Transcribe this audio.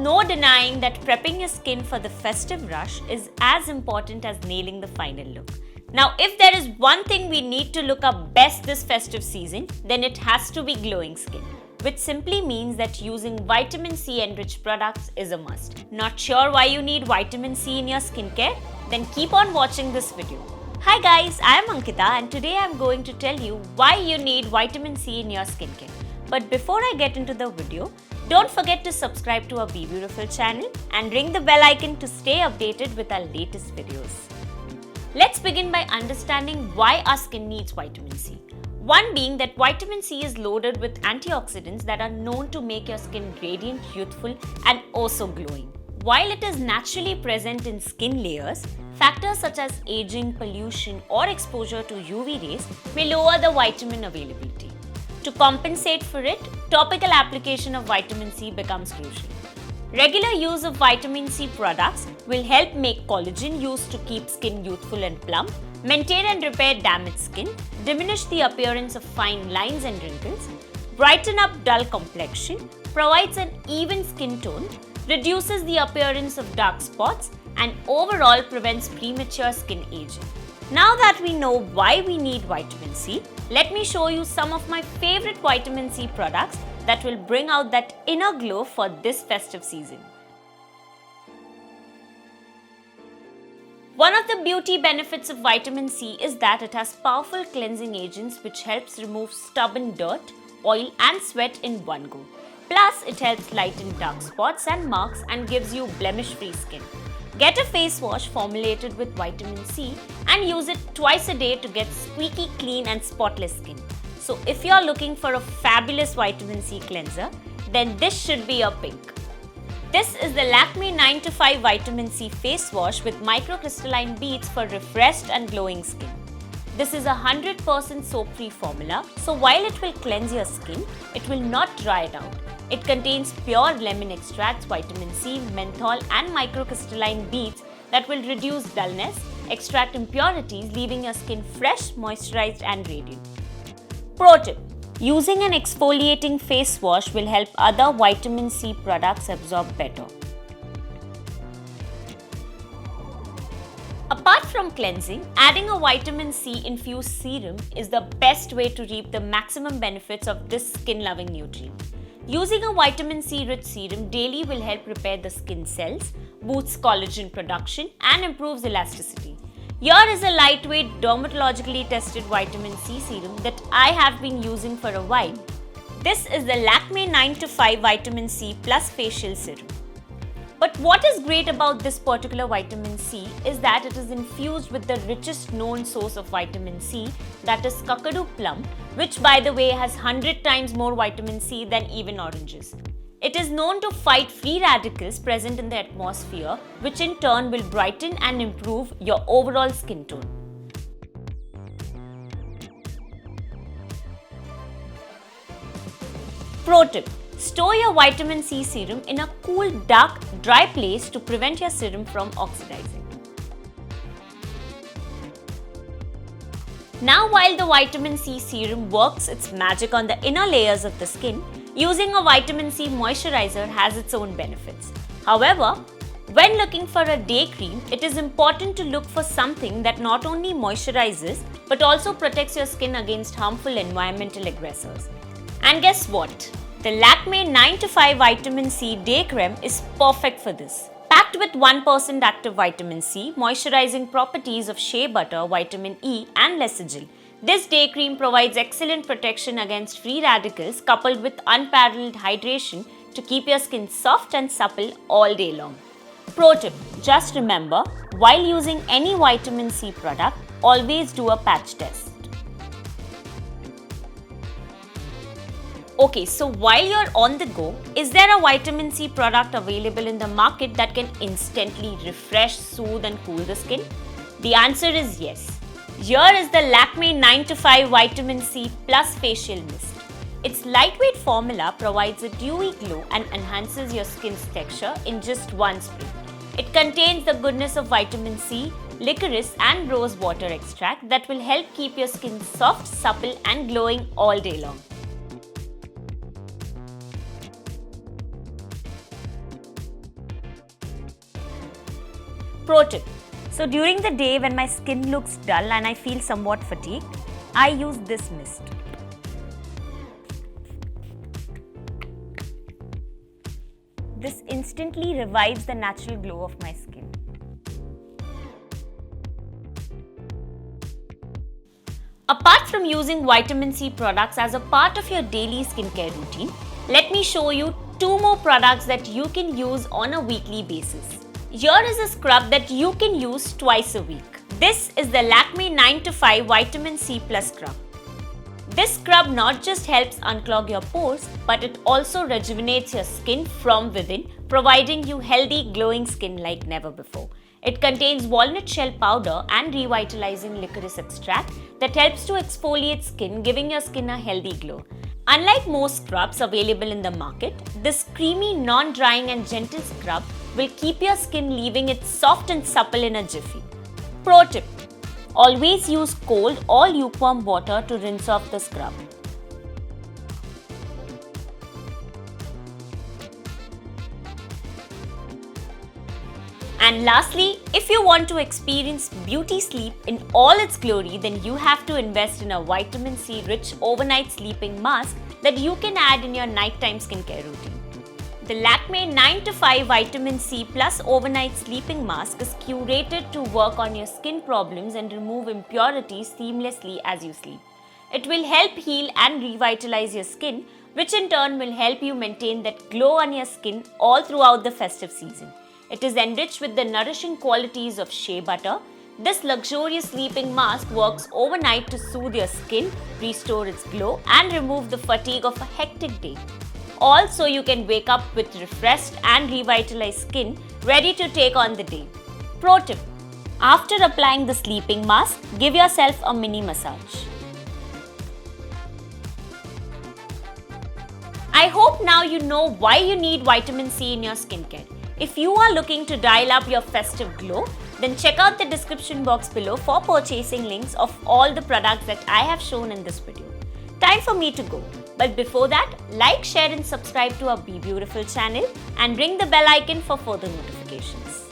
no denying that prepping your skin for the festive rush is as important as nailing the final look. Now, if there is one thing we need to look our best this festive season, then it has to be glowing skin, which simply means that using vitamin C enriched products is a must. Not sure why you need vitamin C in your skincare? Then keep on watching this video. Hi guys, I am Ankita and today I am going to tell you why you need vitamin C in your skincare. But before I get into the video, don't forget to subscribe to our Be Beautiful channel and ring the bell icon to stay updated with our latest videos. Let's begin by understanding why our skin needs vitamin C. One being that vitamin C is loaded with antioxidants that are known to make your skin radiant, youthful and also glowing. While it is naturally present in skin layers, factors such as aging, pollution or exposure to UV rays may lower the vitamin availability. To compensate for it, topical application of vitamin C becomes crucial. Regular use of vitamin C products will help make collagen used to keep skin youthful and plump, maintain and repair damaged skin, diminish the appearance of fine lines and wrinkles, brighten up dull complexion, provides an even skin tone, reduces the appearance of dark spots, and overall prevents premature skin aging. Now that we know why we need vitamin C, let me show you some of my favorite vitamin C products that will bring out that inner glow for this festive season. One of the beauty benefits of vitamin C is that it has powerful cleansing agents which helps remove stubborn dirt, oil and sweat in one go. Plus, it helps lighten dark spots and marks and gives you blemish-free skin. Get a face wash formulated with vitamin C and use it twice a day to get squeaky clean and spotless skin. So if you're looking for a fabulous vitamin C cleanser, then this should be your pick. This is the Lakme 9 to 5 Vitamin C Face Wash with microcrystalline beads for refreshed and glowing skin. This is a 100% soap-free formula, so while it will cleanse your skin, it will not dry it out. It contains pure lemon extracts, vitamin C, menthol and microcrystalline beads that will reduce dullness, extract impurities, leaving your skin fresh, moisturized and radiant. Pro tip: using an exfoliating face wash will help other vitamin C products absorb better. Apart from cleansing, adding a vitamin C infused serum is the best way to reap the maximum benefits of this skin-loving nutrient. Using a vitamin C rich serum daily will help repair the skin cells, boosts collagen production and improves elasticity. Here is a lightweight dermatologically tested vitamin C serum that I have been using for a while. This is the Lakme 9 to 5 Vitamin C Plus Facial Serum. But what is great about this particular vitamin C is that it is infused with the richest known source of vitamin C, that is kakadu plum, which by the way has 100 times more vitamin C than even oranges. It is known to fight free radicals present in the atmosphere, which in turn will brighten and improve your overall skin tone. Pro tip: store your vitamin C serum in a cool, dark, dry place to prevent your serum from oxidizing. Now, while the vitamin C serum works its magic on the inner layers of the skin, using a vitamin C moisturizer has its own benefits. However, when looking for a day cream, it is important to look for something that not only moisturizes but also protects your skin against harmful environmental aggressors. And guess what? The Lakme 9 to 5 Vitamin C Day Creme is perfect for this. Packed with 1% active vitamin C, moisturizing properties of shea butter, vitamin E and lecithin, this day cream provides excellent protection against free radicals coupled with unparalleled hydration to keep your skin soft and supple all day long. Pro tip: just remember, while using any vitamin C product, always do a patch test. Okay, so while you're on the go, is there a vitamin C product available in the market that can instantly refresh, soothe and cool the skin? The answer is yes. Here is the Lakme 9 to 5 Vitamin C Plus Facial Mist. Its lightweight formula provides a dewy glow and enhances your skin's texture in just one spray. It contains the goodness of vitamin C, licorice and rose water extract that will help keep your skin soft, supple and glowing all day long. Pro tip. So during the day when my skin looks dull and I feel somewhat fatigued, I use this mist. This instantly revives the natural glow of my skin. Apart from using vitamin C products as a part of your daily skincare routine, let me show you 2 more products that you can use on a weekly basis. Here is a scrub that you can use twice a week. This is the Lakme 9 to 5 Vitamin C Plus Scrub. This scrub not just helps unclog your pores, but it also rejuvenates your skin from within, providing you healthy, glowing skin like never before. It contains walnut shell powder and revitalizing licorice extract that helps to exfoliate skin, giving your skin a healthy glow. Unlike most scrubs available in the market, this creamy, non-drying and gentle scrub will keep your skin leaving it soft and supple in a jiffy. Pro tip: always use cold or lukewarm water to rinse off the scrub. And lastly, if you want to experience beauty sleep in all its glory, then you have to invest in a vitamin C rich overnight sleeping mask that you can add in your nighttime skincare routine. The Lakme 9 to 5 Vitamin C Plus Overnight Sleeping Mask is curated to work on your skin problems and remove impurities seamlessly as you sleep. It will help heal and revitalize your skin, which in turn will help you maintain that glow on your skin all throughout the festive season. It is enriched with the nourishing qualities of shea butter. This luxurious sleeping mask works overnight to soothe your skin, restore its glow, and remove the fatigue of a hectic day. All so you can wake up with refreshed and revitalized skin, ready to take on the day. Pro tip: after applying the sleeping mask, give yourself a mini massage. I hope now you know why you need vitamin C in your skincare. If you are looking to dial up your festive glow, then check out the description box below for purchasing links of all the products that I have shown in this video. Time for me to go. But before that, like, share and subscribe to our Be Beautiful channel and ring the bell icon for further notifications.